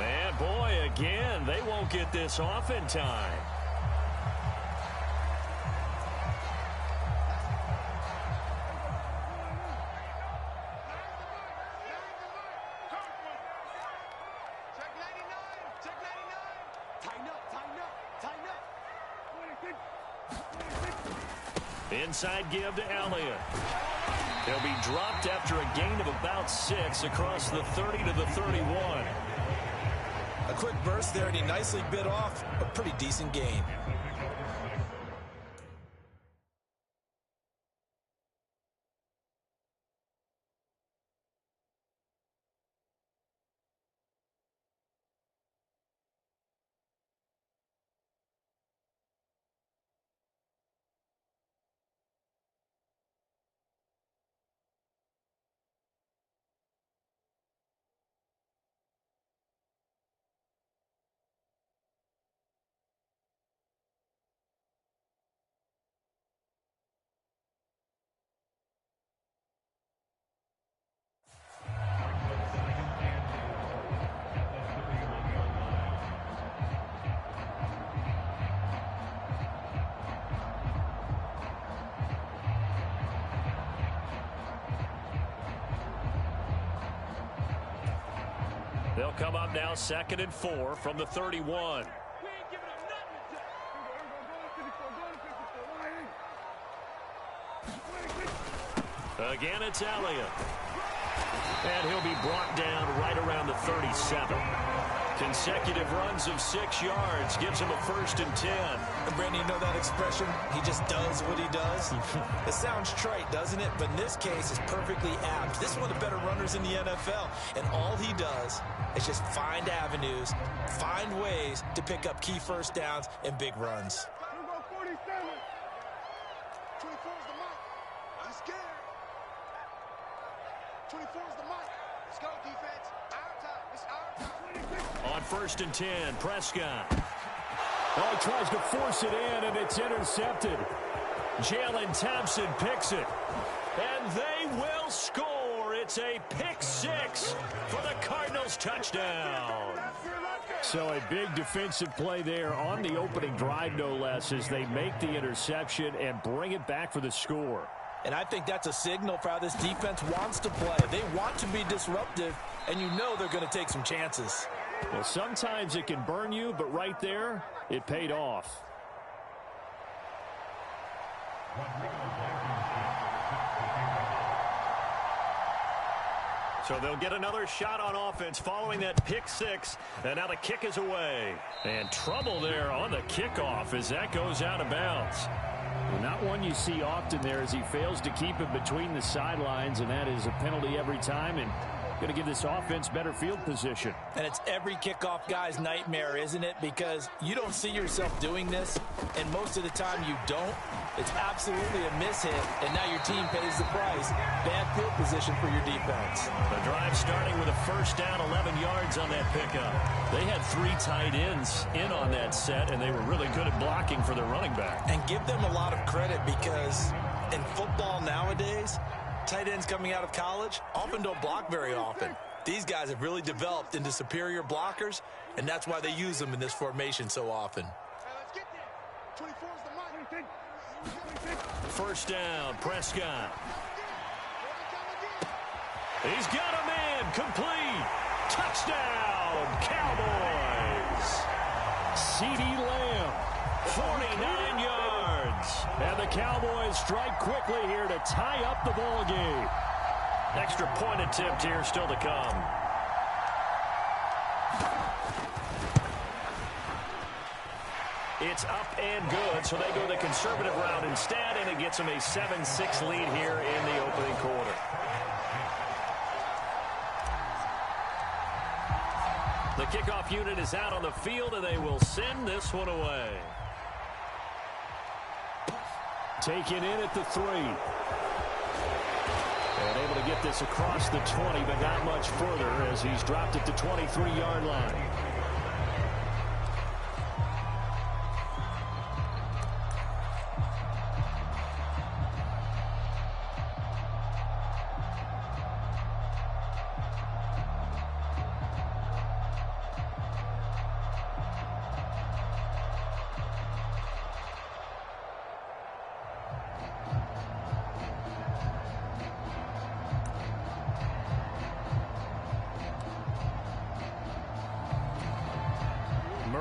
And boy, again, they won't get this off in time. Inside give to Elliott. He'll be dropped after a gain of about 6 across the 30 to the 31. A quick burst there, and he nicely bit off a pretty decent gain. They'll come up now 2nd and 4 from the 31. Again, it's Elliott. And he'll be brought down right around the 37. Consecutive runs of 6 yards gives him a 1st and 10. And Brandon, you know that expression? He just does what he does. It sounds trite, doesn't it? But in this case, it's perfectly apt. This is one of the better runners in the NFL. And all he does is just find avenues, find ways to pick up key first downs and big runs. 24 is the mark. I'm scared. 24 is the mark. Let's go, defense. Our time. It's our time. On 1st and 10, Prescott. Oh, he tries to force it in, and it's intercepted. Jalen Thompson picks it. And they will score. It's a pick 6 for the Cardinals touchdown. So a big defensive play there on the opening drive, no less, as they make the interception and bring it back for the score. And I think that's a signal for how this defense wants to play. They want to be disruptive, and you know they're going to take some chances. Well, sometimes it can burn you, but right there, it paid off. So they'll get another shot on offense following that pick 6, and now the kick is away. And trouble there on the kickoff as that goes out of bounds. Well, not one you see often there as he fails to keep it between the sidelines, and that is a penalty every time, and going to give this offense better field position. And it's every kickoff guy's nightmare, isn't it? Because you don't see yourself doing this, and most of the time you don't. It's absolutely a mishit, and now your team pays the price. Bad field position for your defense. The drive starting with a 1st down, 11 yards on that pickup. They had 3 tight ends in on that set, and they were really good at blocking for their running back. And give them a lot of credit because in football nowadays, tight ends coming out of college often don't block very often. These guys have really developed into superior blockers, and that's why they use them in this formation so often. Let's get there. 24 is the mark. 1st down, Prescott. He's got a man, complete. Touchdown, Cowboys. C.D. Lamb, 49 yards. And the Cowboys strike quickly here to tie up the ball game. Extra point attempt here still to come. It's up and good, so they go the conservative route instead, and it gets them a 7-6 lead here in the opening quarter. The kickoff unit is out on the field, and they will send this one away. Taken in at the 3. And able to get this across the 20, but not much further as he's dropped at the 23-yard line.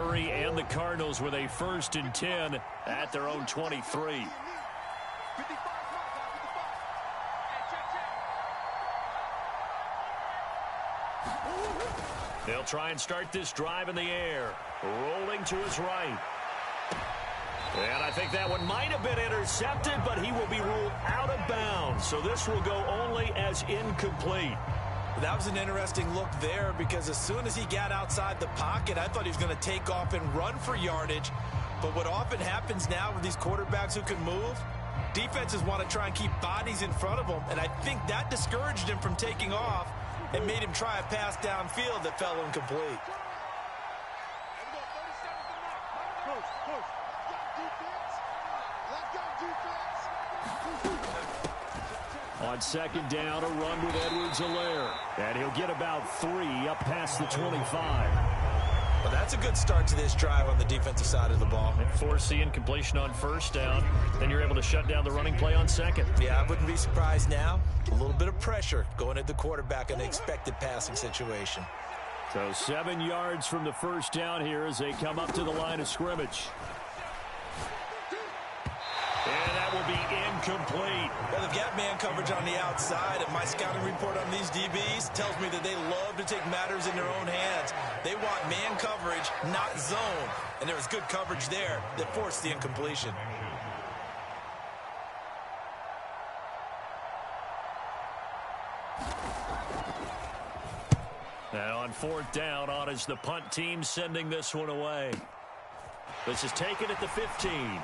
victory, and the Cardinals with a 1st and 10 at their own 23. They'll try and start this drive in the air. Rolling to his right. And I think that one might have been intercepted, but he will be ruled out of bounds. So this will go only as incomplete. That was an interesting look there because as soon as he got outside the pocket, I thought he was going to take off and run for yardage. But what often happens now with these quarterbacks who can move, defenses want to try and keep bodies in front of them. And I think that discouraged him from taking off and made him try a pass downfield that fell incomplete. On 2nd down, a run with Edwards-Helaire. And he'll get about 3 up past the 25. Well, that's a good start to this drive on the defensive side of the ball. Force the incompletion on 1st down. Then you're able to shut down the running play on 2nd. Yeah, I wouldn't be surprised now. A little bit of pressure going at the quarterback in an expected passing situation. So 7 yards from the 1st down here as they come up to the line of scrimmage. And that will be incomplete. Well, they've got man coverage on the outside, and my scouting report on these DBs tells me that they love to take matters in their own hands. They want man coverage, not zone. And there was good coverage there that forced the incompletion. Now on 4th down, on is the punt team sending this one away. This is taken at the 15.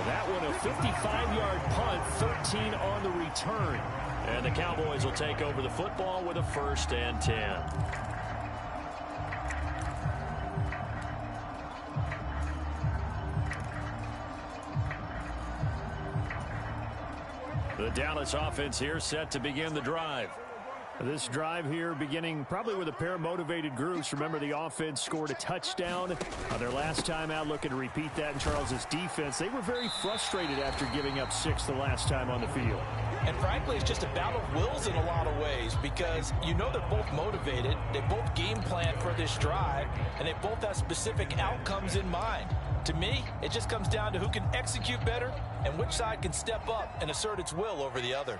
That one a 55-yard punt, 13 on the return. And the Cowboys will take over the football with a 1st and 10. The Dallas offense here set to begin the drive. This drive here beginning probably with a pair of motivated groups. Remember, the offense scored a touchdown on their last time out, looking to repeat that in Charles's defense. They were very frustrated after giving up 6 the last time on the field. And frankly, it's just a battle of wills in a lot of ways because you know they're both motivated, they both game plan for this drive, and they both have specific outcomes in mind. To me, it just comes down to who can execute better and which side can step up and assert its will over the other.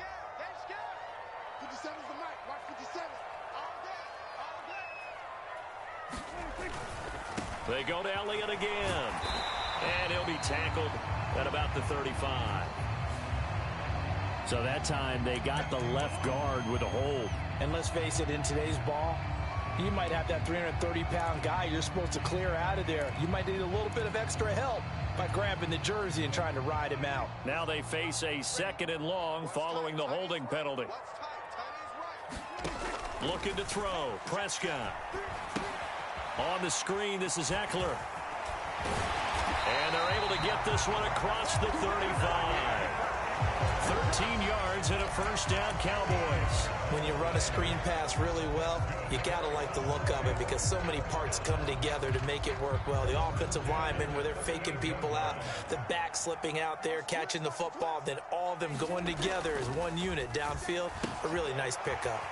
They go to Elliott again. And he'll be tackled at about the 35. So that time they got the left guard with a hold. And let's face it, in today's ball, you might have that 330-pound guy you're supposed to clear out of there. You might need a little bit of extra help by grabbing the jersey and trying to ride him out. Now they face a 2nd and long following the holding penalty. Looking to throw. Prescott. On the screen, this is Eckler. And they're able to get this one across the 35. 13 yards and a 1st down, Cowboys. When you run a screen pass really well, you got to like the look of it because so many parts come together to make it work well. The offensive linemen, where they're faking people out, the back slipping out there, catching the football, then all of them going together as one unit downfield. A really nice pickup.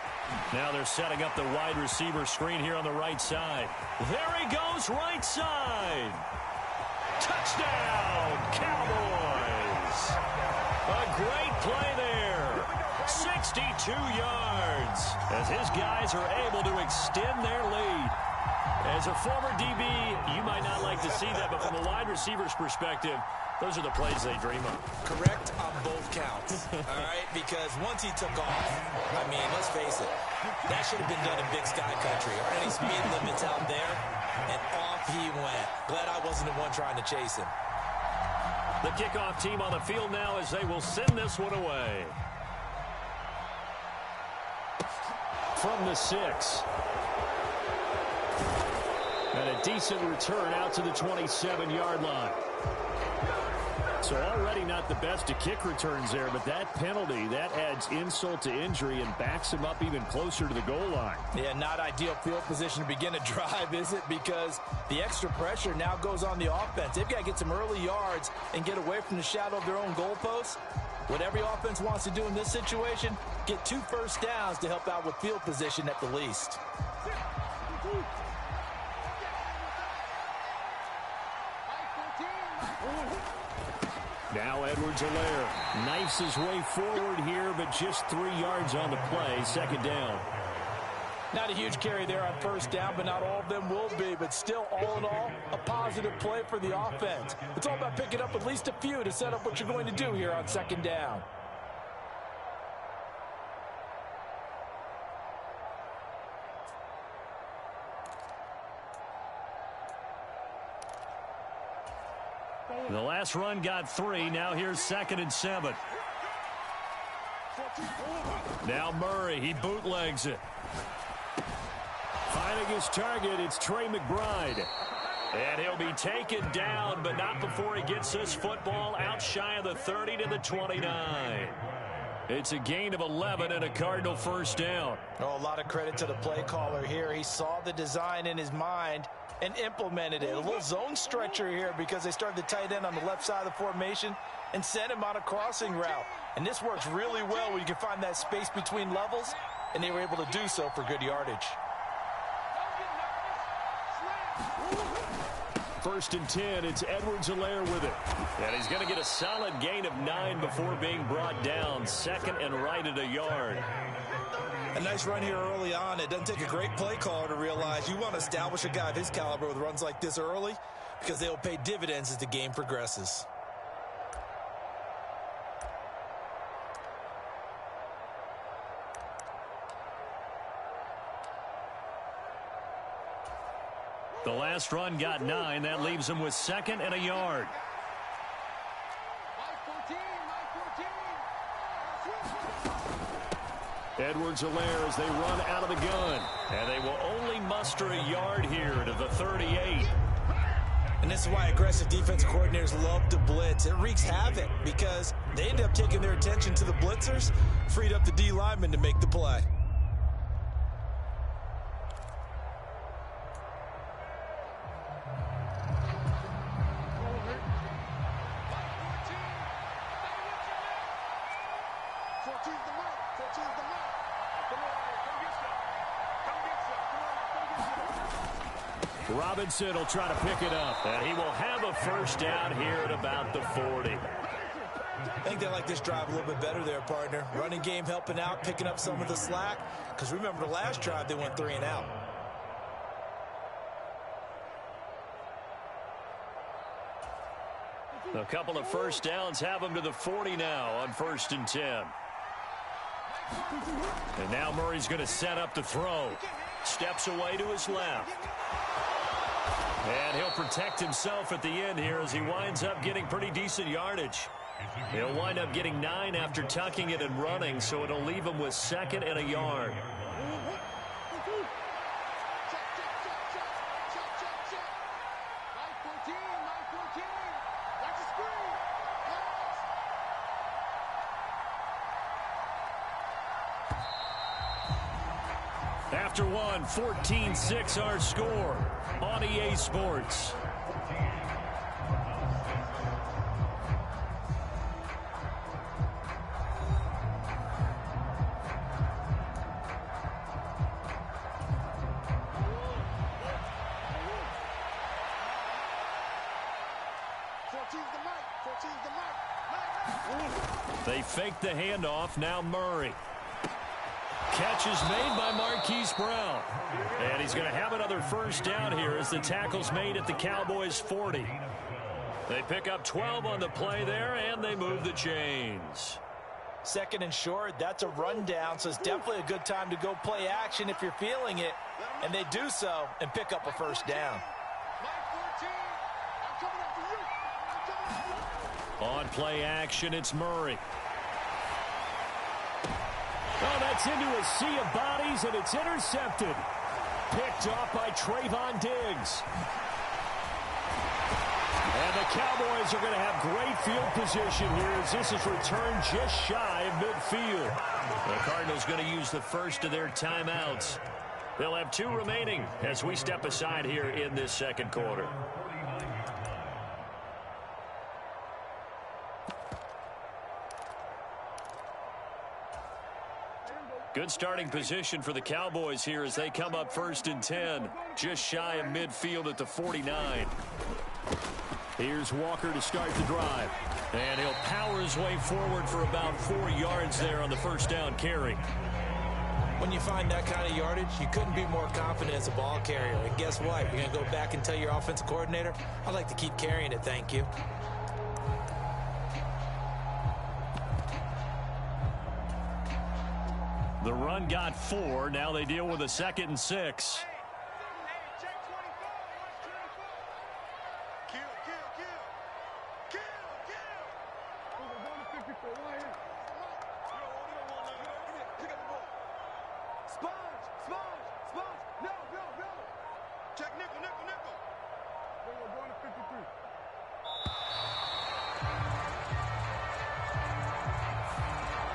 Now they're setting up the wide receiver screen here on the right side. There he goes, right side. Touchdown, Cowboys. A great play there. 62 yards as his guys are able to extend their lead. As a former DB, you might not like to see that, but from a wide receiver's perspective, those are the plays they dream of. Correct on both counts, all right? Because once he took off, I mean, let's face it, that should have been done in Big Sky Country. Aren't any speed limits out there? And off he went. Glad I wasn't the one trying to chase him. The kickoff team on the field now as they will send this one away. From the 6. And a decent return out to the 27-yard line. So already not the best of kick returns there, but that penalty, that adds insult to injury and backs him up even closer to the goal line. Yeah, not ideal field position to begin a drive, is it? Because the extra pressure now goes on the offense. They've got to get some early yards and get away from the shadow of their own goalposts. What every offense wants to do in this situation, get 2 first downs to help out with field position at the least. Now Edwards-Helaire knifes his way forward here, but just 3 yards on the play. Second down. Not a huge carry there on first down, but not all of them will be. But still, all in all, a positive play for the offense. It's all about picking up at least a few to set up what you're going to do here on second down. The last run got 3. Now here's 2nd and 7. Now Murray, he bootlegs it. Finding his target, it's Trey McBride. And he'll be taken down, but not before he gets this football out shy of the 30 to the 29. It's a gain of 11 and a Cardinal first down. Oh, a lot of credit to the play caller here. He saw the design in his mind and implemented it. A little zone stretcher here because they started the tight end on the left side of the formation and sent him on a crossing route. And this works really well when you can find that space between levels, and they were able to do so for good yardage. 1st and 10, it's Edwards-Helaire with it. And he's going to get a solid gain of 9 before being brought down. 2nd and right at a yard. A nice run here early on. It doesn't take a great play caller to realize you want to establish a guy of his caliber with runs like this early because they will pay dividends as the game progresses. The last run got 9. That leaves him with 2nd and a yard. Edwards-Helaire as they run out of the gun. And they will only muster a yard here to the 38. And this is why aggressive defensive coordinators love to blitz. It wreaks havoc because they end up taking their attention to the blitzers, freed up the D lineman to make the play. Robinson will try to pick it up, and he will have a first down here at about the 40. I think they like this drive a little bit better there, partner. Running game helping out, picking up some of the slack. Because remember the last drive, they went 3 and out. A couple of first downs have them to the 40 now on 1st and 10. And now Murray's going to set up the throw. Steps away to his left. And he'll protect himself at the end here as he winds up getting pretty decent yardage. He'll wind up getting 9 after tucking it and running, so it'll leave him with 2nd and a yard. After one, 14-6 our score on EA Sports. They fake the handoff. Now Murray. Catch is made by Marquise Brown. And he's going to have another first down here as the tackle's made at the Cowboys 40. They pick up 12 on the play there, and they move the chains. 2nd and short, that's a rundown, so it's definitely a good time to go play action if you're feeling it. And they do so and pick up a first down. On play action, it's Murray. Oh, that's into a sea of bodies, and it's intercepted. Picked off by Trayvon Diggs. And the Cowboys are going to have great field position here as this is returned just shy of midfield. The Cardinals going to use the first of their timeouts. They'll have 2 remaining as we step aside here in this second quarter. Good starting position for the Cowboys here as they come up 1st and 10. Just shy of midfield at the 49. Here's Walker to start the drive. And he'll power his way forward for about 4 yards there on the first down carry. When you find that kind of yardage, you couldn't be more confident as a ball carrier. And guess what? You're going to go back and tell your offensive coordinator, I'd like to keep carrying it, thank you. The run got 4. Now they deal with a 2nd and 6.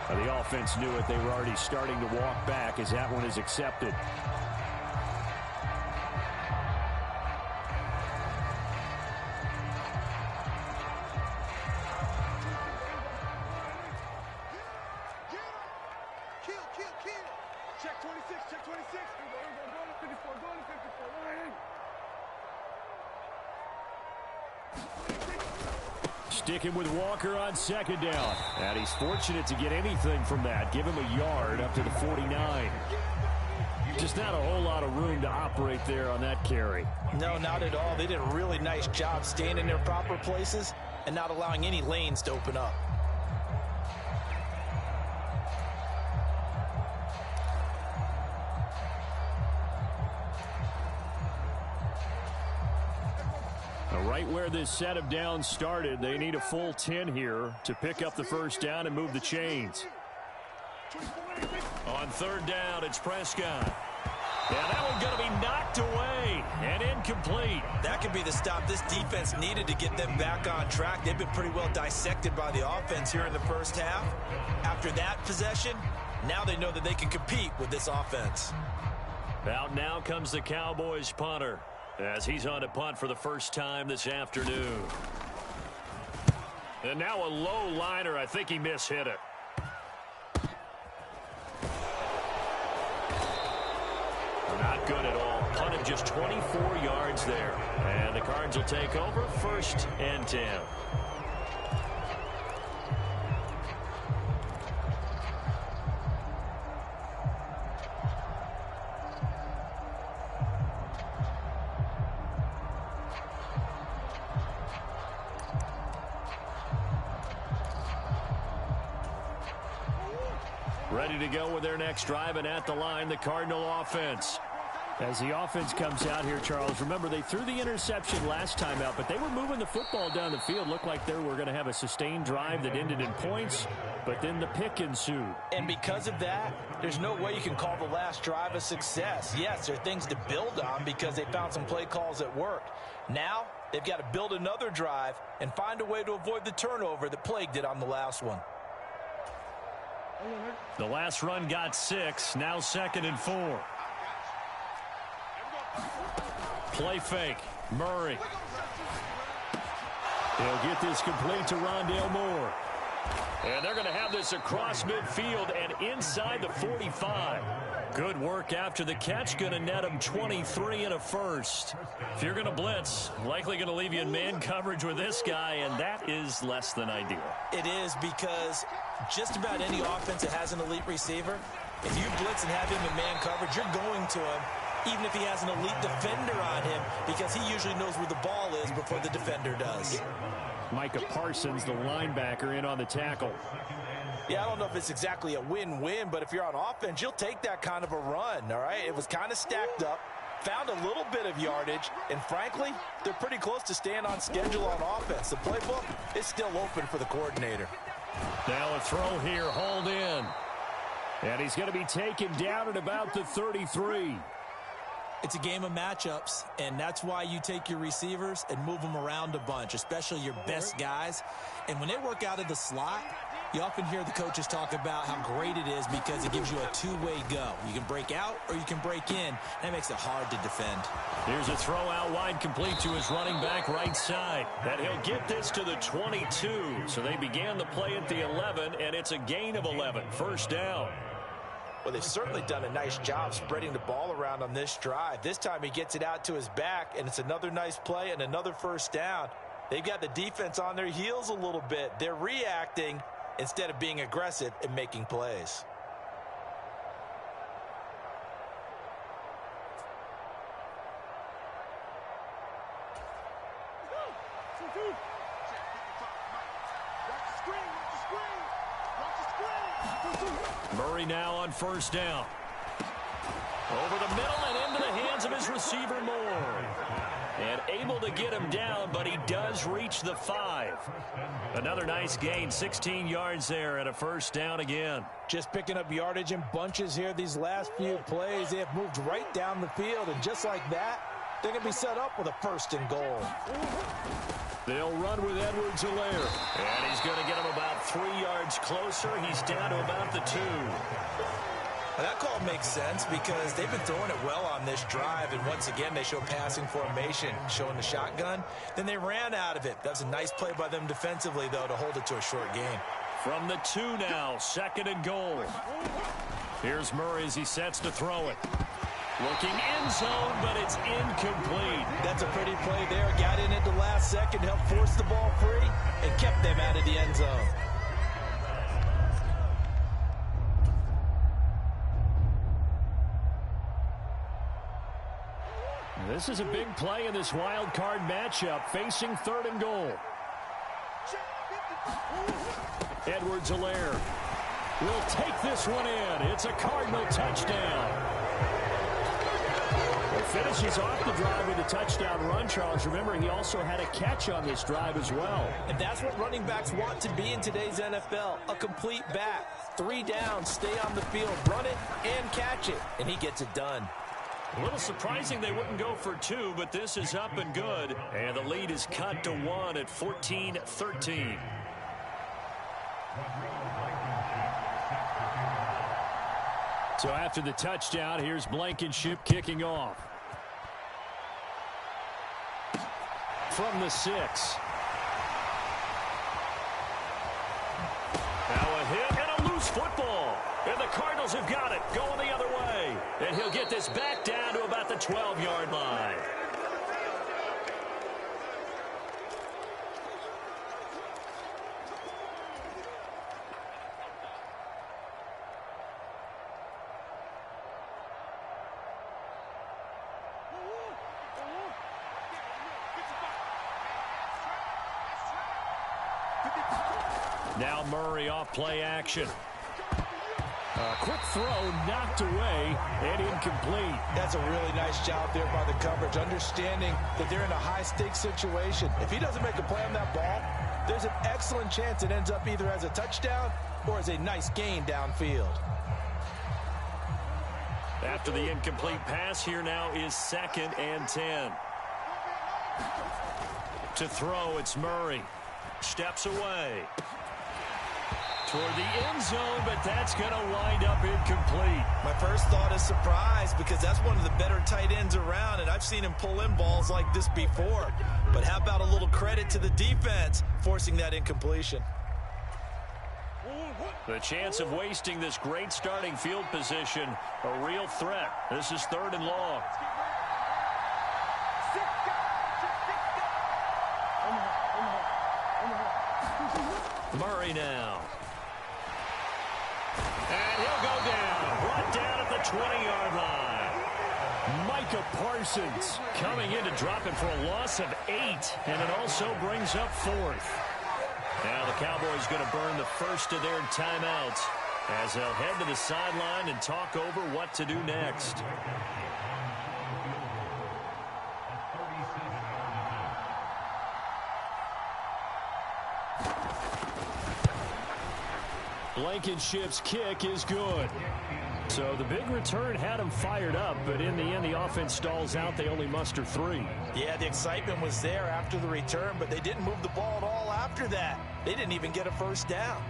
The offense knew it. They were already starting to walk back as that one is accepted. Check 26, check 26. Going to 54, going to 54. Sticking with Walker on 2nd down. And he's fortunate to get anything from that. Give him a yard up to the 49. Just not a whole lot of room to operate there on that carry. No, not at all. They did a really nice job staying in their proper places and not allowing any lanes to open up. Right where this set of downs started, they need a full 10 here to pick up the first down and move the chains. On 3rd down, it's Prescott. Yeah, that one's going to be knocked away and incomplete. That could be the stop this defense needed to get them back on track. They've been pretty well dissected by the offense here in the first half. After that possession, now they know that they can compete with this offense. Out now comes the Cowboys punter, as he's on to punt for the first time this afternoon. And now a low liner. I think he mishit it. Not good at all. Punted just 24 yards there. And the Cards will take over 1st and 10. Ready to go with their next drive, and at the line, the Cardinal offense. As the offense comes out here, Charles, remember they threw the interception last time out, but they were moving the football down the field. Looked like they were going to have a sustained drive that ended in points, but then the pick ensued. And because of that, there's no way you can call the last drive a success. Yes, there are things to build on because they found some play calls that worked. Now, they've got to build another drive and find a way to avoid the turnover that plagued it on the last one. The last run got 6, now 2nd and 4. Play fake. Murray. They'll get this complete to Rondale Moore. And they're going to have this across midfield and inside the 45. Good work after the catch. Going to net them 23 and a first. If you're going to blitz, likely going to leave you in man coverage with this guy, and that is less than ideal. It is, because just about any offense that has an elite receiver, if you blitz and have him in man coverage, you're going to him, even if he has an elite defender on him, because he usually knows where the ball is before the defender does. Micah Parsons, the linebacker, in on the tackle. Yeah, I don't know if it's exactly a win-win, but if you're on offense, you'll take that kind of a run, all right? It was kind of stacked up, found a little bit of yardage, and frankly, they're pretty close to staying on schedule on offense. The playbook is still open for the coordinator. Now a throw here, hauled in. And he's going to be taken down at about the 33. It's a game of matchups, and that's why you take your receivers and move them around a bunch, especially your best guys. And when they work out of the slot, you often hear the coaches talk about how great it is because it gives you a two-way go. You can break out or you can break in. That makes it hard to defend. Here's a throw out wide, complete to his running back right side. And he'll get this to the 22. So they began the play at the 11, and it's a gain of 11. First down. Well, they've certainly done a nice job spreading the ball around on this drive. This time he gets it out to his back, and it's another nice play and another first down. They've got the defense on their heels a little bit. They're reacting instead of being aggressive and making plays. Murray now on first down. Over the middle and into the hands of his receiver Moore. And able to get him down, but he does reach the 5. Another nice gain, 16 yards there and a first down again. Just picking up yardage in bunches here these last few plays. They have moved right down the field, and just like that, they're going to be set up with a first and goal. They'll run with Edwards-Helaire. And he's going to get him about 3 yards closer. He's down to about the 2. Now that call makes sense because they've been throwing it well on this drive, and once again they show passing formation, showing the shotgun. Then they ran out of it. That's a nice play by them defensively, though, to hold it to a short gain. From the 2 now, second and goal. Here's Murray as he sets to throw it. Looking end zone, but it's incomplete. That's a pretty play there. Got in at the last second, helped force the ball free, and kept them out of the end zone. This is a big play in this wild card matchup, facing third and goal. Edwards-Helaire will take this one in. It's a Cardinal touchdown. Finishes off the drive with a touchdown run, Charles. Remember, he also had a catch on this drive as well. And that's what running backs want to be in today's NFL, a complete back. 3 down, stay on the field, run it, and catch it. And he gets it done. A little surprising they wouldn't go for 2, but this is up and good. And the lead is cut to 1 at 14-13. So after the touchdown, here's Blankenship kicking off. From the 6. Now a hit and a loose football. And the Cardinals have got it, going the other way. And he'll get this back down to about the 12-yard line. Now Murray off play action. A quick throw knocked away and incomplete. That's a really nice job there by the coverage, understanding that they're in a high-stakes situation. If he doesn't make a play on that ball, there's an excellent chance it ends up either as a touchdown or as a nice gain downfield. After the incomplete pass, here now is 2nd and 10. To throw, it's Murray. Steps away toward the end zone, but that's going to wind up incomplete. My first thought is surprise because that's one of the better tight ends around, and I've seen him pull in balls like this before. But how about a little credit to the defense forcing that incompletion? The chance of wasting this great starting field position, a real threat. This is 3rd and long. Murray now. And he'll go down. Brought down at the 20-yard line. Micah Parsons coming in to drop it for a loss of 8. And it also brings up 4th. Now the Cowboys going to burn the first of their timeouts as they'll head to the sideline and talk over what to do next. Blankenship's kick is good. So the big return had him fired up, but in the end, the offense stalls out. They only muster 3. Yeah, the excitement was there after the return, but they didn't move the ball at all after that. They didn't even get a first down.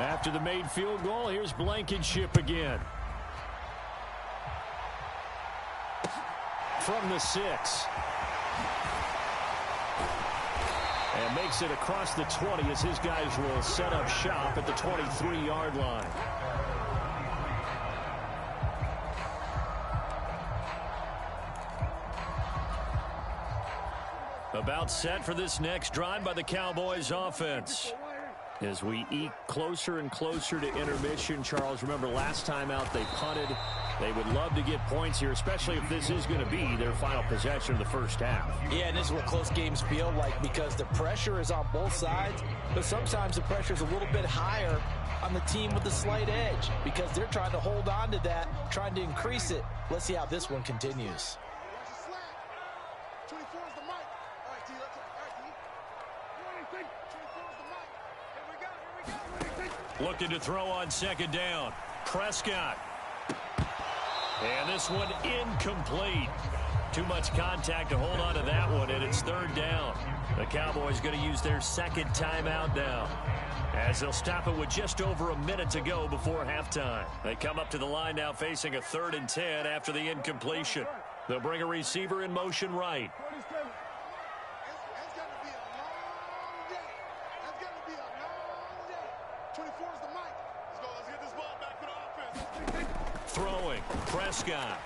After the made field goal, here's Blankenship again. From the 6. And makes it across the 20 as his guys will set up shop at the 23-yard line. About set for this next drive by the Cowboys offense. As we eke closer and closer to intermission, Charles, remember last time out they punted. They would love to get points here, especially if this is going to be their final possession of the first half. Yeah, and this is what close games feel like because the pressure is on both sides, but sometimes the pressure is a little bit higher on the team with the slight edge because they're trying to hold on to that, trying to increase it. Let's see how this one continues. Looking to throw on second down. Prescott. And this one incomplete. Too much contact to hold on to that one, and it's third down. The Cowboys going to use their second timeout now, as they'll stop it with just over a minute to go before halftime. They come up to the line now facing a 3rd and 10 after the incompletion. They'll bring a receiver in motion right. Throwing, Prescott.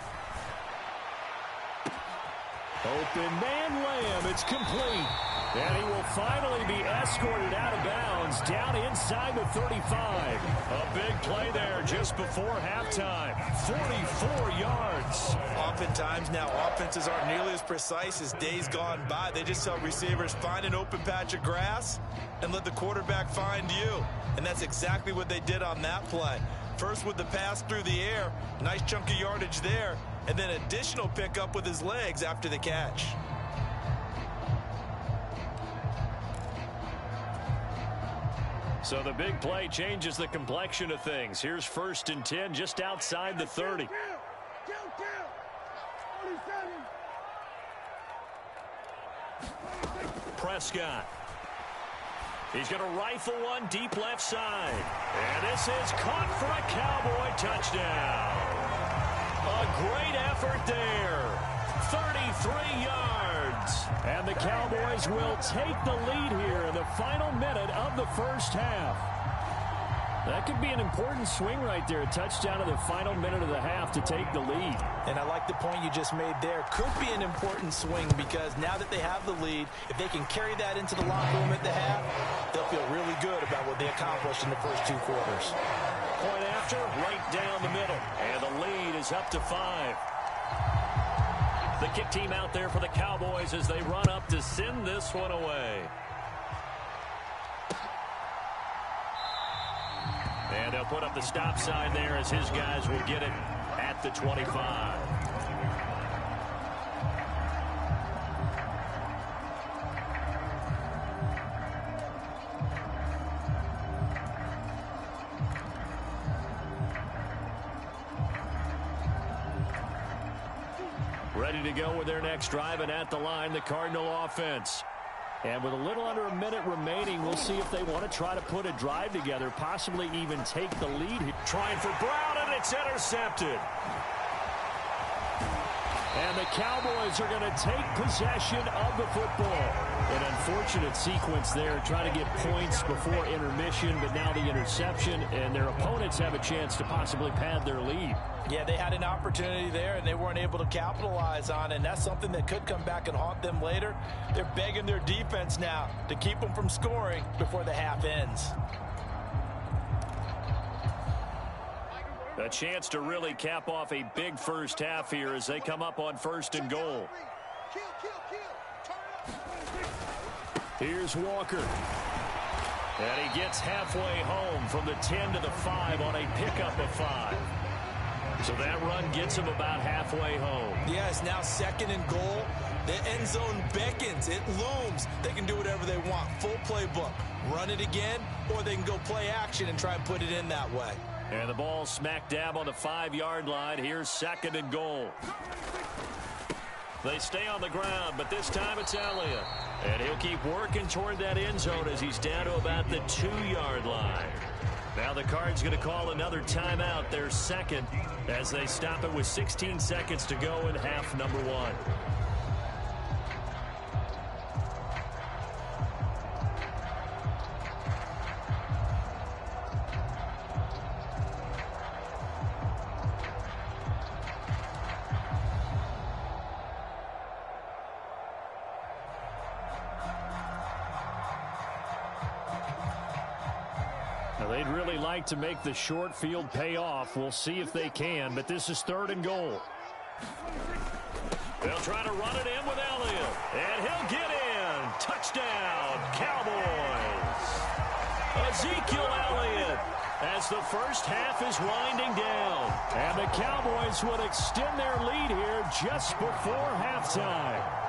Open man Lamb, it's complete. And he will finally be escorted out of bounds down inside the 35. A big play there just before halftime. 44 yards. Oftentimes now offenses aren't nearly as precise as days gone by. They just tell receivers, find an open patch of grass and let the quarterback find you. And that's exactly what they did on that play. First with the pass through the air, nice chunk of yardage there, and then additional pickup with his legs after the catch. So the big play changes the complexion of things. Here's 1st and 10 just outside the 30. Prescott. He's going to rifle one deep left side. And this is caught for a Cowboy touchdown. A great effort there. 33 yards. And the Cowboys will take the lead here in the final minute of the first half. That could be an important swing right there. A touchdown in the final minute of the half to take the lead. And I like the point you just made there. Could be an important swing because now that they have the lead, if they can carry that into the locker room at the half, they'll feel really good about what they accomplished in the first 2 quarters. Point after, right down the middle. And the lead is up to 5. The kick team out there for the Cowboys as they run up to send this one away. And they'll put up the stop sign there as his guys will get it at the 25. Ready to go with their next drive, and at the line, the Cardinal offense. And with a little under a minute remaining, we'll see if they want to try to put a drive together, possibly even take the lead here. Trying for Brown, and it's intercepted. And the Cowboys are going to take possession of the football. An unfortunate sequence there, trying to get points before intermission, but now the interception, and their opponents have a chance to possibly pad their lead. Yeah, they had an opportunity there, and they weren't able to capitalize on it, and that's something that could come back and haunt them later. They're begging their defense now to keep them from scoring before the half ends. A chance to really cap off a big first half here as they come up on 1st and goal. Here's Walker. And he gets halfway home from the 10 to the 5 on a pickup of 5. So that run gets him about halfway home. Yeah, it's now 2nd and goal. The end zone beckons. It looms. They can do whatever they want. Full playbook. Run it again, or they can go play action and try and put it in that way. And the ball smack dab on the 5-yard line. Here's 2nd and goal. They stay on the ground, but this time it's Elliott. And he'll keep working toward that end zone as he's down to about the 2-yard line. Now the Cards going to call another timeout, their second, as they stop it with 16 seconds to go in half number one. They'd really like to make the short field pay off. We'll see if they can, but this is 3rd and goal. They'll try to run it in with Elliott, and he'll get in. Touchdown, Cowboys. Ezekiel Elliott as the first half is winding down. And the Cowboys would extend their lead here just before halftime.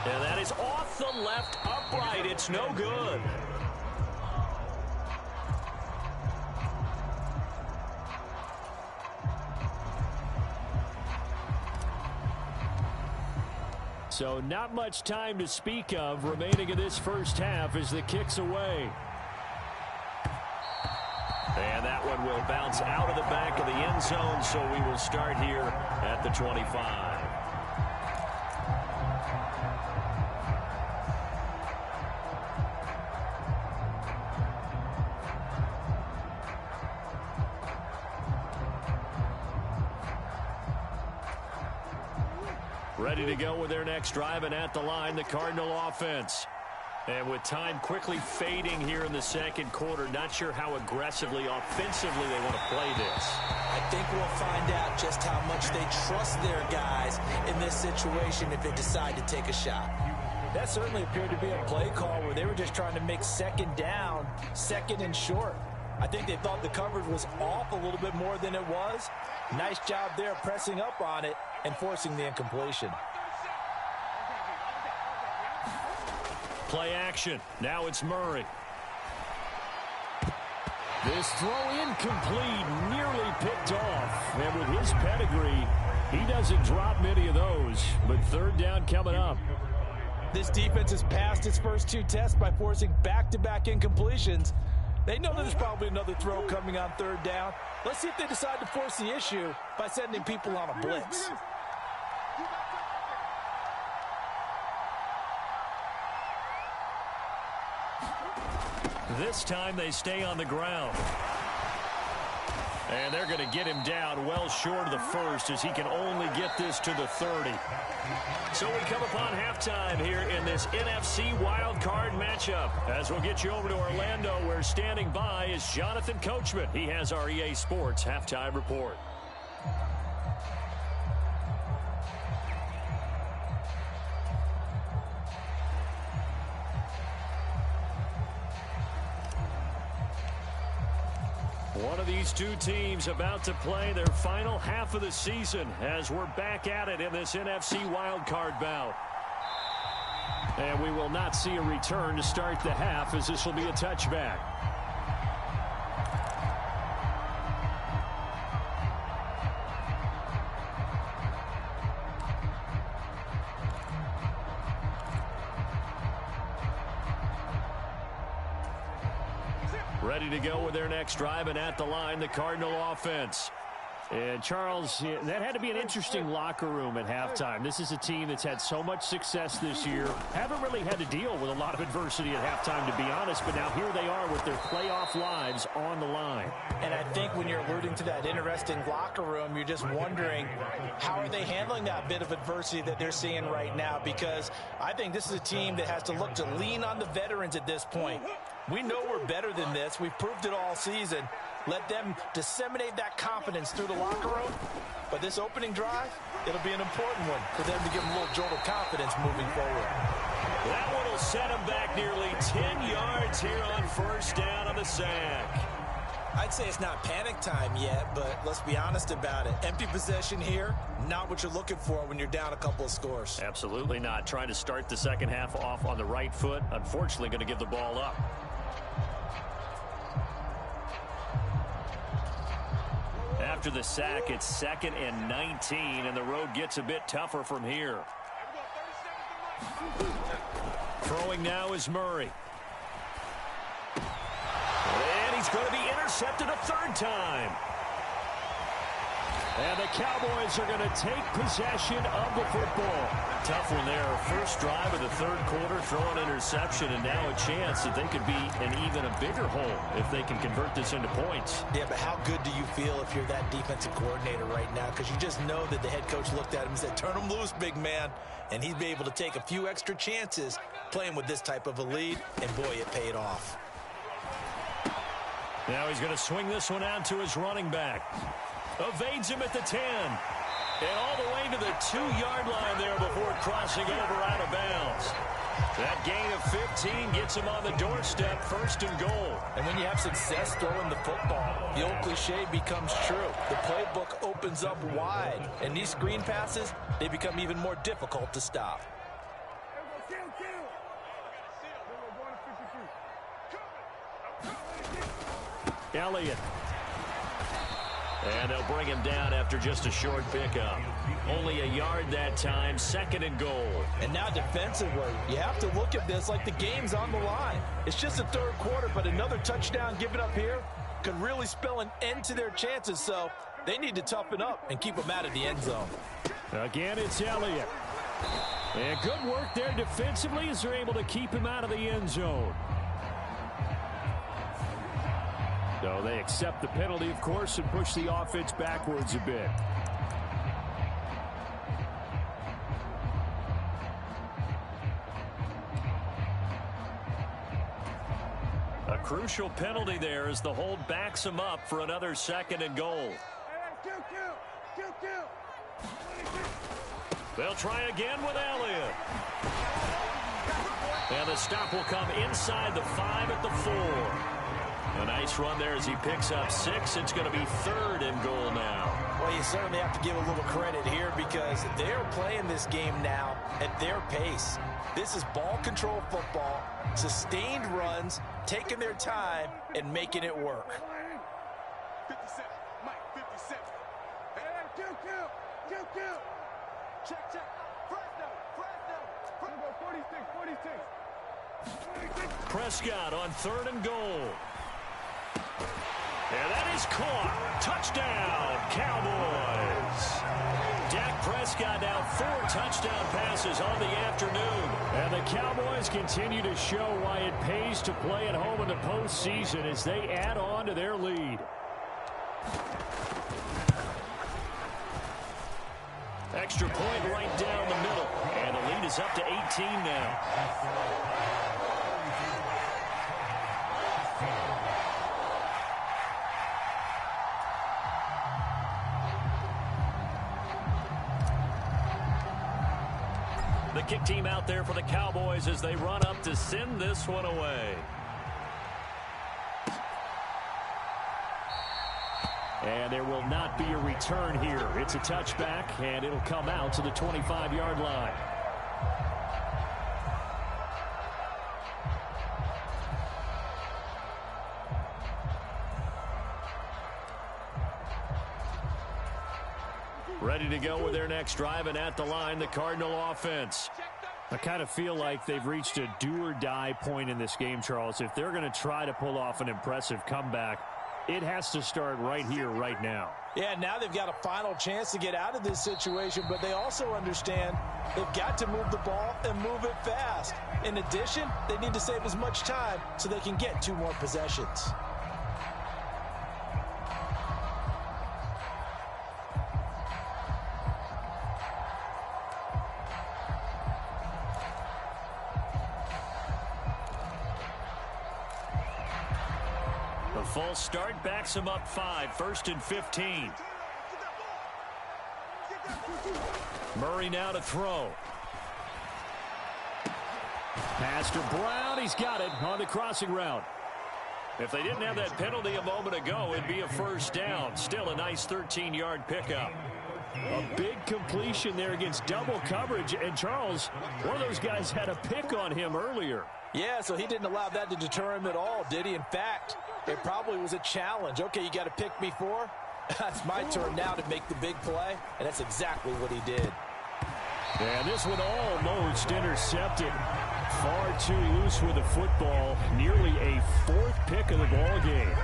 And that is off the left upright. It's no good. So not much time to speak of remaining in this first half as the kick's away. And that one will bounce out of the back of the end zone, so we will start here at the 25. Ready to go with their next drive, and at the line, the Cardinal offense. And with time quickly fading here in the second quarter, not sure how aggressively, offensively they want to play this. I think we'll find out just how much they trust their guys in this situation if they decide to take a shot. That certainly appeared to be a play call where they were just trying to make second down, second and short. I think they thought the coverage was off a little bit more than it was. Nice job there pressing up on it and forcing the incompletion. Play action. Now it's Murray. This throw incomplete, nearly picked off. And with his pedigree, he doesn't drop many of those. But 3rd down coming up. This defense has passed its first 2 tests by forcing back-to-back incompletions. They know there's probably another throw coming on 3rd down. Let's see if they decide to force the issue by sending people on a blitz. This time they stay on the ground. And they're going to get him down well short of the first as he can only get this to the 30. So we come upon halftime here in this NFC Wild Card matchup. As we'll get you over to Orlando, where standing by is Jonathan Coachman. He has our EA Sports Halftime Report. One of these two teams about to play their final half of the season as we're back at it in this NFC wildcard bout. And we will not see a return to start the half, as this will be a touchback. Ready to go with their next drive, and at the line, the Cardinal offense. And, Charles, that had to be an interesting locker room at halftime. This is a team that's had so much success this year. Haven't really had to deal with a lot of adversity at halftime, to be honest, but now here they are with their playoff lives on the line. And I think when you're alluding to that interesting locker room, you're just wondering, how are they handling that bit of adversity that they're seeing right now? Because I think this is a team that has to look to lean on the veterans at this point. We know we're better than this. We've proved it all season. Let them disseminate that confidence through the locker room. But this opening drive, it'll be an important one for them to give them a little jolt of confidence moving forward. That one will set them back nearly 10 yards here on first down on the sack. I'd say it's not panic time yet, but let's be honest about it. Empty possession here, not what you're looking for when you're down a couple of scores. Absolutely not. Trying to start the second half off on the right foot. Unfortunately, going to give the ball up. After the sack, it's 2nd and 19, and the road gets a bit tougher from here. Throwing now is Murray. And he's going to be intercepted a third time. And the Cowboys are going to take possession of the football. Tough one there. First drive of the third quarter, throw an interception, and now a chance that they could be in even a bigger hole if they can convert this into points. Yeah, but how good do you feel if you're that defensive coordinator right now? Because you just know that the head coach looked at him and said, turn him loose, big man. And he'd be able to take a few extra chances playing with this type of a lead, and boy, it paid off. Now he's going to swing this one out to his running back. Evades him at the 10. And all the way to the 2-yard line there before crossing over out of bounds. That gain of 15 gets him on the doorstep, first and goal. And when you have success throwing the football, the old cliche becomes true. The playbook opens up wide. And these screen passes, they become even more difficult to stop. Elliott. And they'll bring him down after just a short pickup. Only a yard that time, second and goal. And now defensively, you have to look at this like the game's on the line. It's just the third quarter, but another touchdown given up here could really spell an end to their chances. So they need to toughen up and keep them out of the end zone. Again, it's Elliott. And good work there defensively as they're able to keep him out of the end zone. So they accept the penalty, of course, and push the offense backwards a bit. A crucial penalty there as the hold backs him up for another second and goal. They'll try again with Elliott. And the stop will come inside the 5 at the 4. A nice run there as he picks up 6. It's going to be third and goal now. Well, you certainly have to give a little credit here because they're playing this game now at their pace. This is ball control football, sustained runs, taking their time, and making it work. 57, Mike, 57. Hey, 2-2. Check. Fresno. 46. Prescott on third and goal. And that is caught. Touchdown, Cowboys. Dak Prescott now 4 touchdown passes on the afternoon. And the Cowboys continue to show why it pays to play at home in the postseason as they add on to their lead. Extra point right down the middle. And the lead is up to 18 now. The kick team out there for the Cowboys as they run up to send this one away. And there will not be a return here. It's a touchback, and it'll come out to the 25-yard line. Ready to go with their next drive, and at the line, the Cardinal offense. I kind of feel like they've reached a do-or-die point in this game, Charles. If they're going to try to pull off an impressive comeback, it has to start right here, right now. Yeah, now they've got a final chance to get out of this situation, but they also understand they've got to move the ball and move it fast. In addition, they need to save as much time so they can get 2 more possessions. Full start backs him up 5, first and 15. Murray now to throw. Pass to Brown. He's got it on the crossing route. If they didn't have that penalty a moment ago, it'd be a first down. Still a nice 13-yard pickup. A big completion there against double coverage. And Charles, one of those guys had a pick on him earlier. Yeah, so he didn't allow that to deter him at all, did he? In fact, it probably was a challenge. Okay, you got to pick me 4. That's my turn now to make the big play, and that's exactly what he did. And this one almost intercepted. Far too loose with the football. Nearly a 4th pick of the ball game.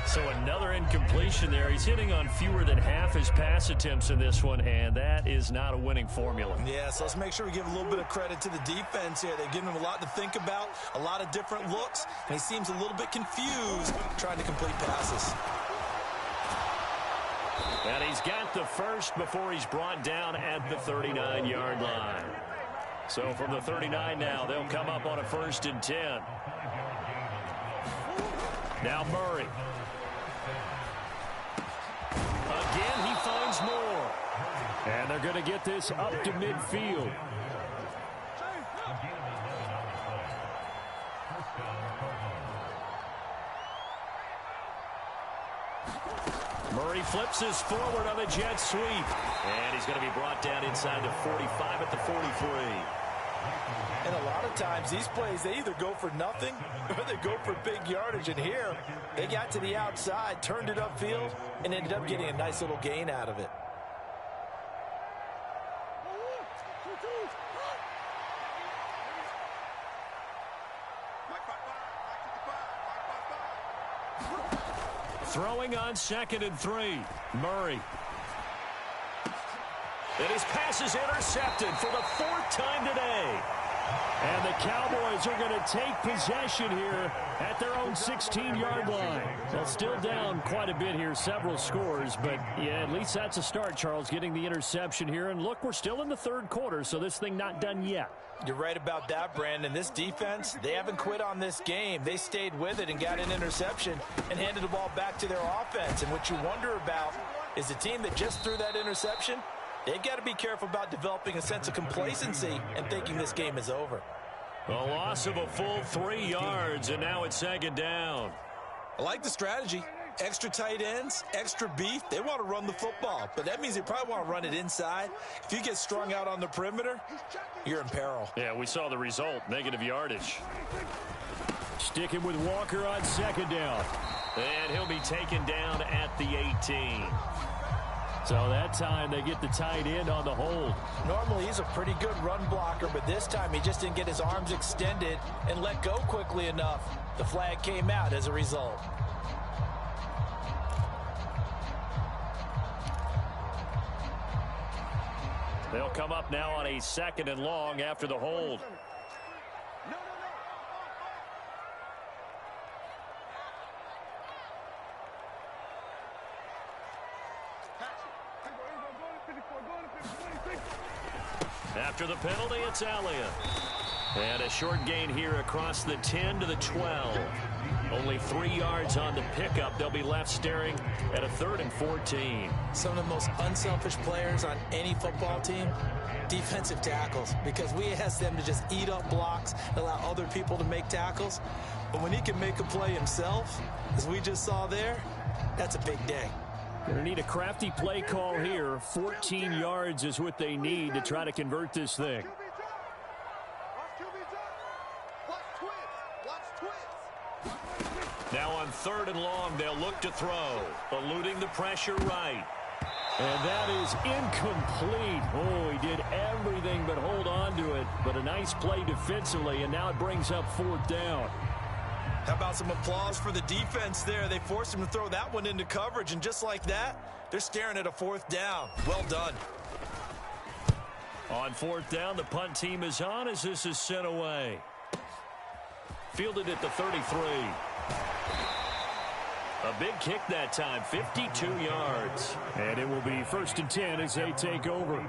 So another incompletion there. He's hitting on fewer than half his pass attempts in this one, and that is not a winning formula. Yeah, so let's make sure we give a little bit of credit to the defense here. They've given him a lot to think about, a lot of different looks, and he seems a little bit confused trying to complete passes. And he's got the first before he's brought down at the 39-yard line. So from the 39 now, they'll come up on a 1st and 10. Now Murray. Again, he finds more. And they're going to get this up to midfield. Murray flips this forward on the jet sweep. And he's going to be brought down inside the 45 at the 43. And a lot of times these plays, they either go for nothing or they go for big yardage. And here, they got to the outside, turned it upfield, and ended up getting a nice little gain out of it. Throwing on 2nd and 3. Murray. And his pass is intercepted for the 4th time today. And the Cowboys are going to take possession here at their own 16-yard line. They'll still down quite a bit here, several scores, but yeah, at least that's a start, Charles, getting the interception here. And look, we're still in the 3rd quarter, so this thing not done yet. You're right about that, Brandon. This defense, they haven't quit on this game. They stayed with it and got an interception and handed the ball back to their offense. And what you wonder about is the team that just threw that interception, they've got to be careful about developing a sense of complacency and thinking this game is over. A loss of a full 3 yards, and now it's 2nd down. I like the strategy. Extra tight ends, extra beef. They want to run the football, but that means they probably want to run it inside. If you get strung out on the perimeter, you're in peril. Yeah, we saw the result, negative yardage. Sticking with Walker on 2nd down. And he'll be taken down at the 18. So that time they get the tight end on the hold. Normally he's a pretty good run blocker, but this time he just didn't get his arms extended and let go quickly enough. The flag came out as a result. They'll come up now on a 2nd and long after the hold. After the penalty, it's Elliott. And a short gain here across the 10 to the 12. Only 3 yards on the pickup. They'll be left staring at a 3rd and 14. Some of the most unselfish players on any football team, defensive tackles, because we ask them to just eat up blocks, allow other people to make tackles. But when he can make a play himself, as we just saw there, that's a big day. Going to need a crafty play call here. 14 yards is what they need to try to convert this thing. Now on 3rd and long, they'll look to throw. Eluding the pressure right. And that is incomplete. Oh, he did everything but hold on to it. But a nice play defensively, and now it brings up 4th down. How about some applause for the defense there? They forced him to throw that one into coverage, and just like that, they're staring at a 4th down. Well done. On 4th down, the punt team is on as this is sent away. Fielded at the 33. A big kick that time, 52 yards. And it will be 1st and 10 as they take over.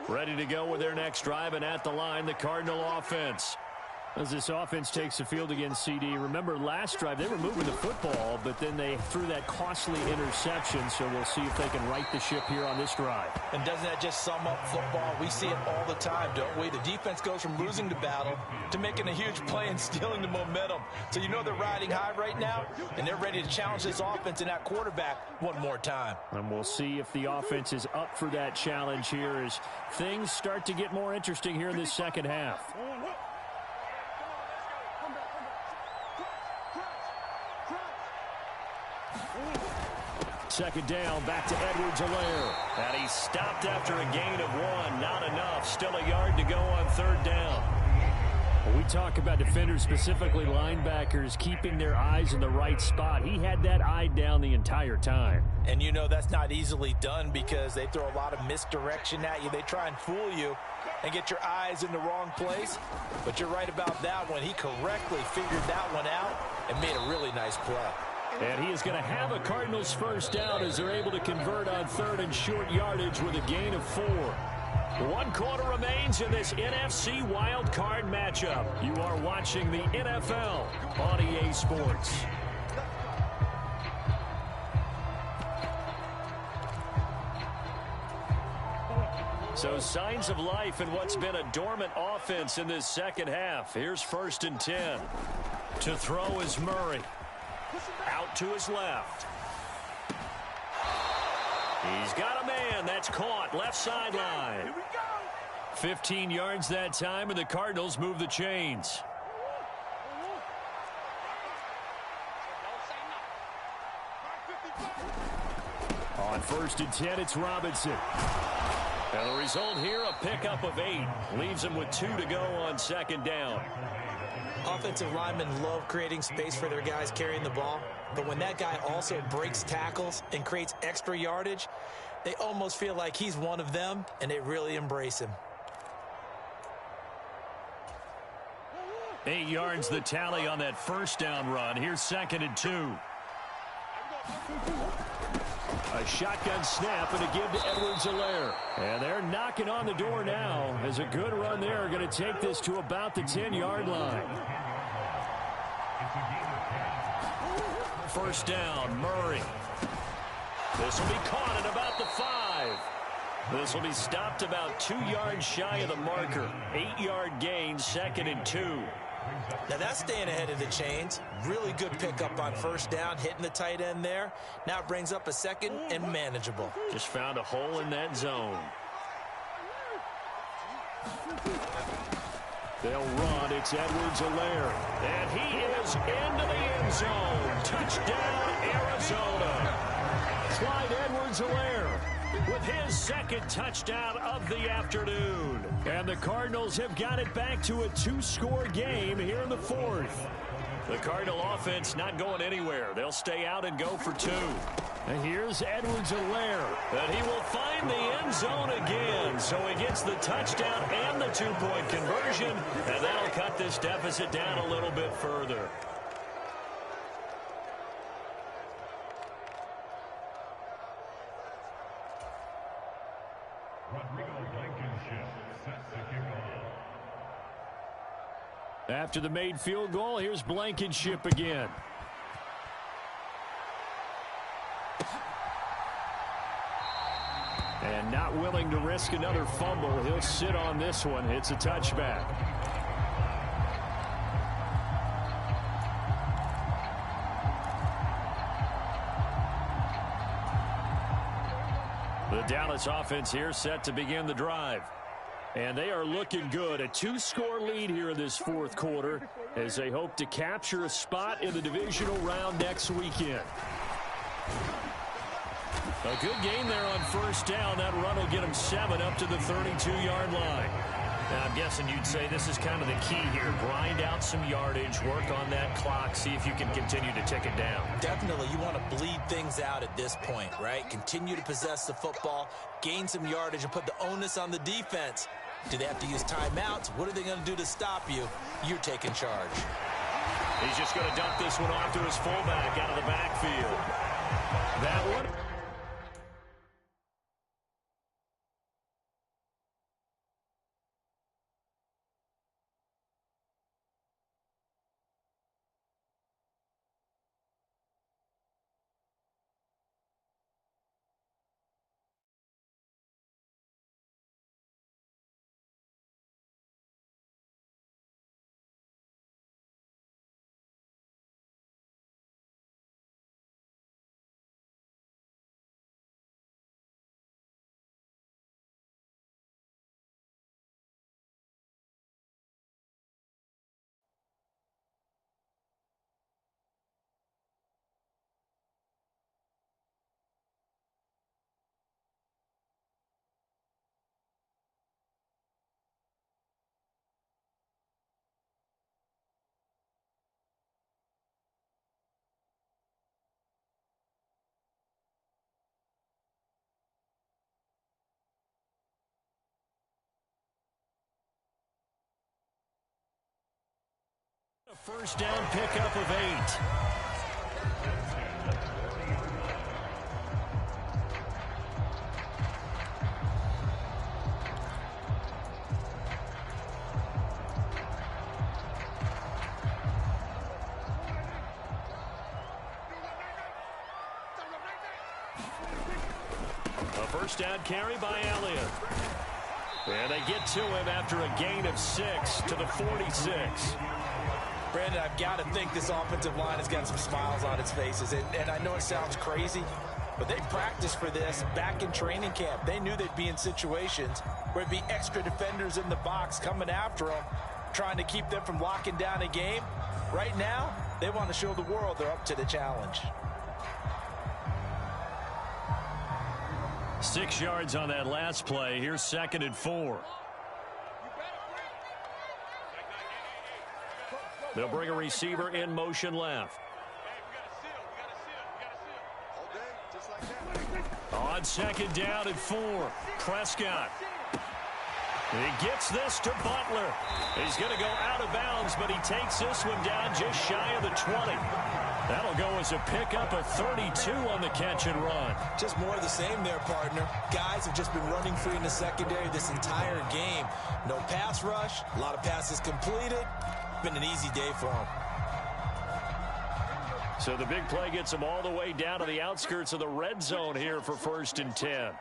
Ready to go with their next drive, and at the line, the Cardinal offense. As this offense takes the field against CD, remember last drive they were moving the football, but then they threw that costly interception, so we'll see if they can right the ship here on this drive. And doesn't that just sum up football? We see it all the time, don't we? The defense goes from losing the battle to making a huge play and stealing the momentum. So you know they're riding high right now, and they're ready to challenge this offense and that quarterback one more time. And we'll see if the offense is up for that challenge here as things start to get more interesting here in this second half. Second down, back to Edwards-Helaire. And he stopped after a gain of 1. Not enough. Still a yard to go on third down. When we talk about defenders, specifically linebackers, keeping their eyes in the right spot, he had that eye down the entire time. And you know that's not easily done because they throw a lot of misdirection at you. They try and fool you and get your eyes in the wrong place. But you're right about that one. He correctly figured that one out and made a really nice play. And he is going to have a Cardinals first down as they're able to convert on third and short yardage with a gain of 4. 1 quarter remains in this NFC wild card matchup. You are watching the NFL on EA Sports. So signs of life in what's been a dormant offense in this second half. Here's 1st and 10. To throw is Murray. Out to his left. He's got a man. That's caught. Left sideline. 15 yards that time, and the Cardinals move the chains. On 1st and 10, it's Robinson. And the result here, a pickup of 8. Leaves him with 2 to go on 2nd down. Offensive linemen love creating space for their guys carrying the ball, but when that guy also breaks tackles and creates extra yardage, they almost feel like he's one of them, and they really embrace him. 8 yards the tally on that first down run. Here's 2nd and 2. A shotgun snap and a give to Edwards-Helaire. And they're knocking on the door now as a good run there. Going to take this to about the 10-yard line. First down, Murray. This will be caught at about the 5. This will be stopped about 2 yards shy of the marker. 8-yard gain, 2nd and 2. Now that's staying ahead of the chains. Really good pickup on first down, hitting the tight end there. Now it brings up a 2nd and manageable. Just found a hole in that zone. They'll run. It's Edwards-Helaire. And he is into the end zone. Touchdown, Arizona. Clyde Edwards-Helaire with his 2nd touchdown of the afternoon. And the Cardinals have got it back to a 2-score game here in the 4th. The Cardinal offense not going anywhere. They'll stay out and go for 2. And here's Edwards-Helaire. And he will find the end zone again. So he gets the touchdown and the 2-point conversion. And that'll cut this deficit down a little bit further. After the made field goal, here's Blankenship again. And not willing to risk another fumble. He'll sit on this one. It's a touchback. The Dallas offense here set to begin the drive. And they are looking good. A 2-score lead here in this 4th quarter as they hope to capture a spot in the divisional round next weekend. A good game there on first down. That run will get them 7 up to the 32-yard line. Now, I'm guessing you'd say this is kind of the key here. Grind out some yardage, work on that clock, see if you can continue to tick it down. Definitely, you want to bleed things out at this point, right? Continue to possess the football, gain some yardage, and put the onus on the defense. Do they have to use timeouts? What are they going to do to stop you? You're taking charge. He's just going to dump this one off to his fullback out of the backfield. That one. First down pickup of 8. A first down carry by Elliott. And they get to him after a gain of 6 to the 46. Brandon, I've got to think this offensive line has got some smiles on its faces. And I know it sounds crazy, but they practiced for this back in training camp. They knew they'd be in situations where there'd be extra defenders in the box coming after them, trying to keep them from locking down a game. Right now, they want to show the world they're up to the challenge. 6 yards on that last play. Here's 2nd and 4. They'll bring a receiver in motion left. On 2nd down and 4. Prescott. He gets this to Butler. He's going to go out of bounds, but he takes this one down just shy of the 20. That'll go as a pickup of 32 on the catch and run. Just more of the same there, partner. Guys have just been running free in the secondary this entire game. No pass rush, a lot of passes completed. Been an easy day for him. So the big play gets him all the way down to the outskirts of the red zone here for 1st and 10.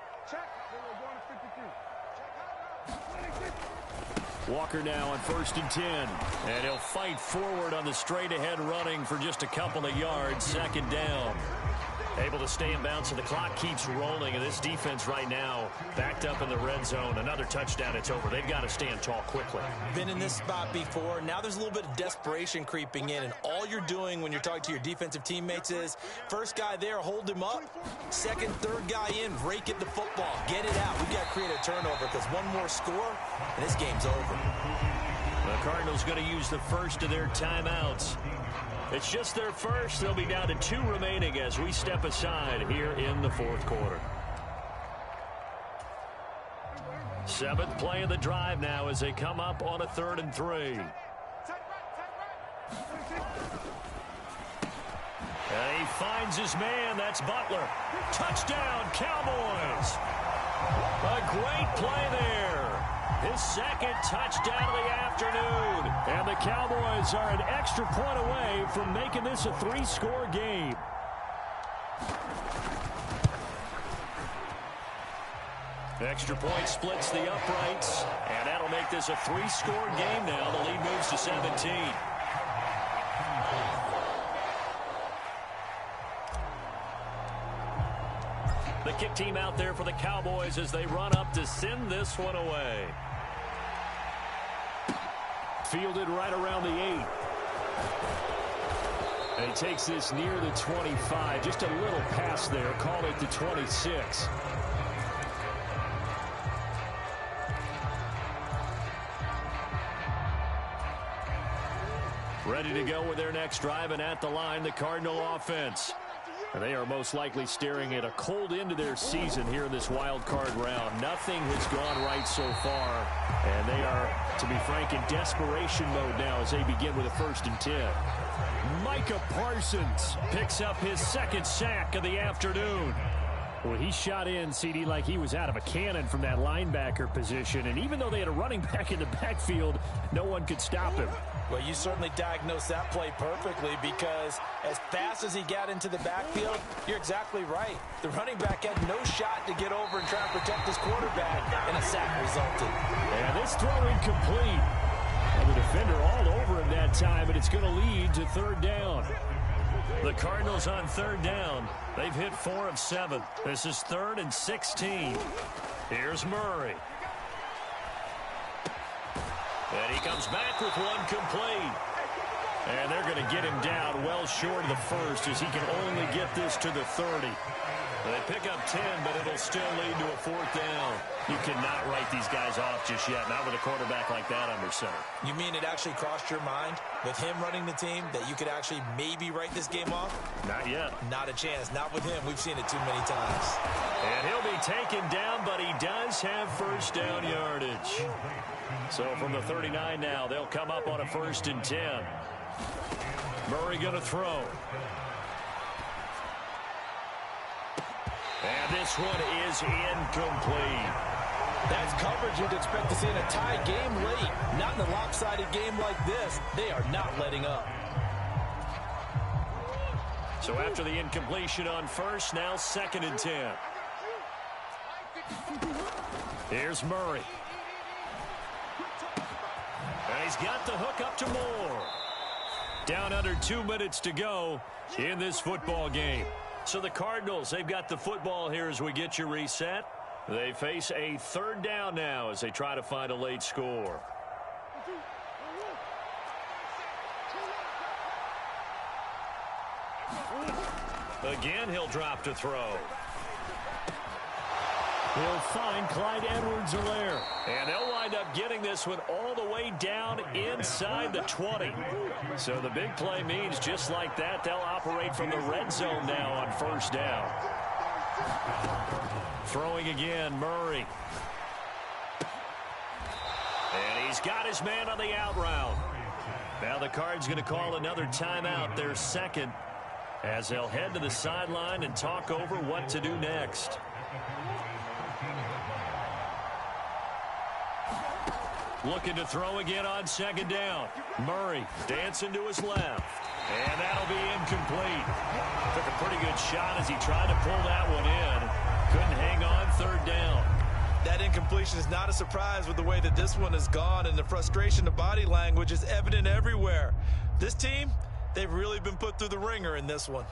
Walker now on 1st and 10. And he'll fight forward on the straight-ahead running for just a couple of yards. 2nd down. Able to stay in bounds, so the clock keeps rolling. And this defense right now backed up in the red zone. Another touchdown, it's over. They've got to stand tall quickly. Been in this spot before. Now there's a little bit of desperation creeping in. And all you're doing when you're talking to your defensive teammates is, first guy there, hold him up. Second, third guy in, rake at the football. Get it out. We've got to create a turnover because one more score, and this game's over. The Cardinals going to use the first of their timeouts. It's just their first. They'll be down to 2 remaining as we step aside here in the 4th quarter. 7th play of the drive now as they come up on a 3rd and 3. And he finds his man. That's Butler. Touchdown, Cowboys. A great play there. His 2nd touchdown of the afternoon. And the Cowboys are an extra point away from making this a 3-score game. Extra point splits the uprights. And that'll make this a 3-score game now. The lead moves to 17. The kick team out there for the Cowboys as they run up to send this one away. Fielded right around the 8. And he takes this near the 25. Just a little pass there. Call it the 26. Ready to go with their next drive, and at the line, the Cardinal offense. And they are most likely staring at a cold end to their season here in this wild card round. Nothing has gone right so far, and they are, to be frank, in desperation mode now as they begin with a 1st and 10. Micah Parsons picks up his 2nd sack of the afternoon. Well, he shot in, CD, like he was out of a cannon from that linebacker position. And even though they had a running back in the backfield, no one could stop him. Well, you certainly diagnosed that play perfectly because as fast as he got into the backfield, you're exactly right. The running back had no shot to get over and try to protect his quarterback, and a sack resulted. And this throw incomplete. And the defender all over him that time, and it's going to lead to 3rd down. The Cardinals on 3rd down. They've hit 4 of 7. This is 3rd and 16. Here's Murray. And he comes back with one complete. And they're going to get him down well short of the 1st as he can only get this to the 30. They pick up 10, but it'll still lead to a 4th down. You cannot write these guys off just yet, not with a quarterback like that under center. You mean it actually crossed your mind with him running the team that you could actually maybe write this game off? Not yet. Not a chance. Not with him. We've seen it too many times. And he'll be taken down, but he does have 1st down yardage. So from the 39 now, they'll come up on a 1st and 10. Murray going to throw. And this one is incomplete. That's coverage you'd expect to see in a tie game late. Not in a lopsided game like this. They are not letting up. So after the incompletion on first, now 2nd and 10. Here's Murray. And he's got the hook up to Moore. Down under 2 minutes to go in this football game. So the Cardinals, they've got the football here as we get you reset. They face a 3rd down now as they try to find a late score. Again, he'll drop to throw. He'll find Clyde Edwards-Helaire. And they'll wind up getting this one all the way down inside the 20. So the big play means just like that, they'll operate from the red zone now on 1st down. Throwing again, Murray. And he's got his man on the out route. Now the Cards going to call another timeout, their 2nd, as they'll head to the sideline and talk over what to do next. Looking to throw again on 2nd down. Murray dancing to his left. And that'll be incomplete. Took a pretty good shot as he tried to pull that one in. Couldn't hang on 3rd down. That incompletion is not a surprise with the way that this one has gone, and the frustration, the body language is evident everywhere. This team, they've really been put through the ringer in this one.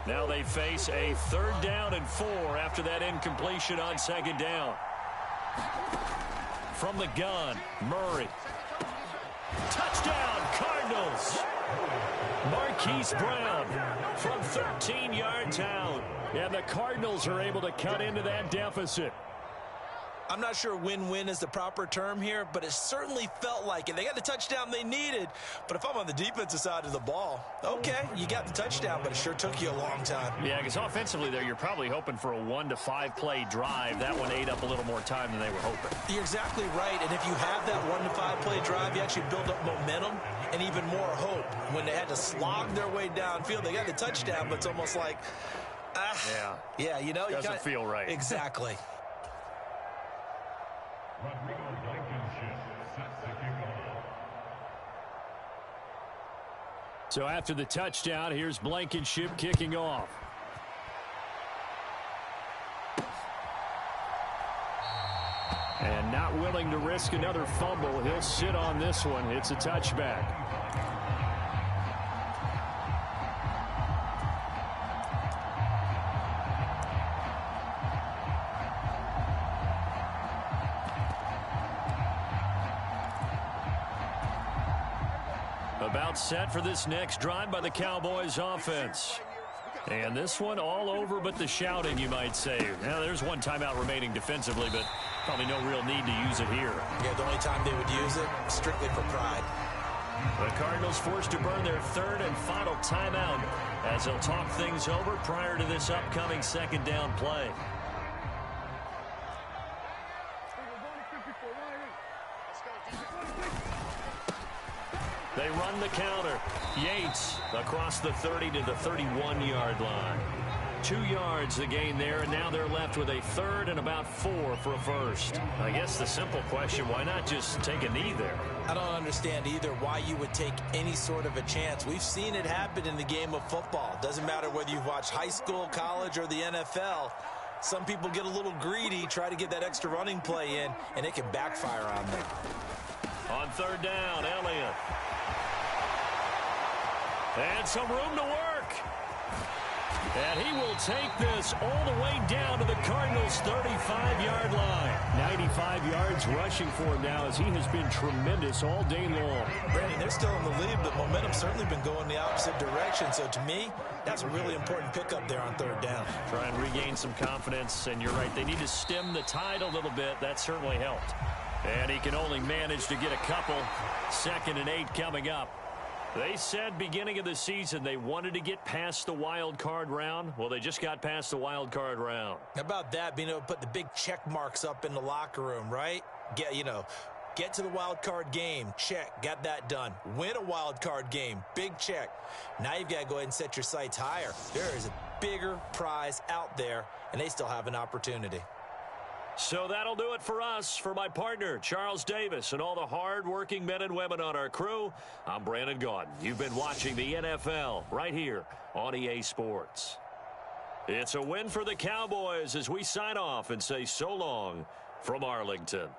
Now they face a 3rd down and 4 after that incompletion on 2nd down. From the gun, Murray. Touchdown, Cardinals! Marquise Brown from 13 yards out. And the Cardinals are able to cut into that deficit. I'm not sure win-win is the proper term here, but it certainly felt like it. They got the touchdown they needed, but if I'm on the defensive side of the ball, okay, you got the touchdown, but it sure took you a long time. Yeah, because offensively there, you're probably hoping for a 1 to 5 play drive. That one ate up a little more time than they were hoping. You're exactly right, and if you have that 1 to 5 play drive, you actually build up momentum and even more hope. When they had to slog their way downfield, they got the touchdown, but it's almost like, yeah, you know, doesn't feel right. Exactly. So after the touchdown, here's Blankenship kicking off. And not willing to risk another fumble, he'll sit on this one. It's a touchback. About set for this next drive by the Cowboys offense. And this one all over but the shouting, you might say. Now, there's one timeout remaining defensively, but probably no real need to use it here. Yeah, the only time they would use it, strictly for pride. The Cardinals forced to burn their 3rd and final timeout as they'll talk things over prior to this upcoming 2nd down play. They run the counter. Yates across the 30 to the 31-yard line. 2 yards the gain there, and now they're left with a 3rd and about 4 for a first. I guess the simple question, why not just take a knee there? I don't understand either why you would take any sort of a chance. We've seen it happen in the game of football. Doesn't matter whether you've watched high school, college, or the NFL. Some people get a little greedy, try to get that extra running play in, and it can backfire on them. On 3rd down, Elliott. And some room to work. And he will take this all the way down to the Cardinals' 35-yard line. 95 yards rushing for him now as he has been tremendous all day long. Brandon, they're still in the lead, but momentum's certainly been going the opposite direction. So to me, that's a really important pickup there on 3rd down. Try and regain some confidence, and you're right, they need to stem the tide a little bit. That certainly helped. And he can only manage to get a couple. 2nd and 8 coming up. They said beginning of the season they wanted to get past the wild card round. Well, they just got past the wild card round. How about that, being able to put the big check marks up in the locker room, right? Get, Get to the wild card game. Check. Got that done. Win a wild card game. Big check. Now you've got to go ahead and set your sights higher. There is a bigger prize out there, and they still have an opportunity. So that'll do it for us. For my partner, Charles Davis, and all the hard-working men and women on our crew, I'm Brandon Gaudin. You've been watching the NFL right here on EA Sports. It's a win for the Cowboys as we sign off and say so long from Arlington.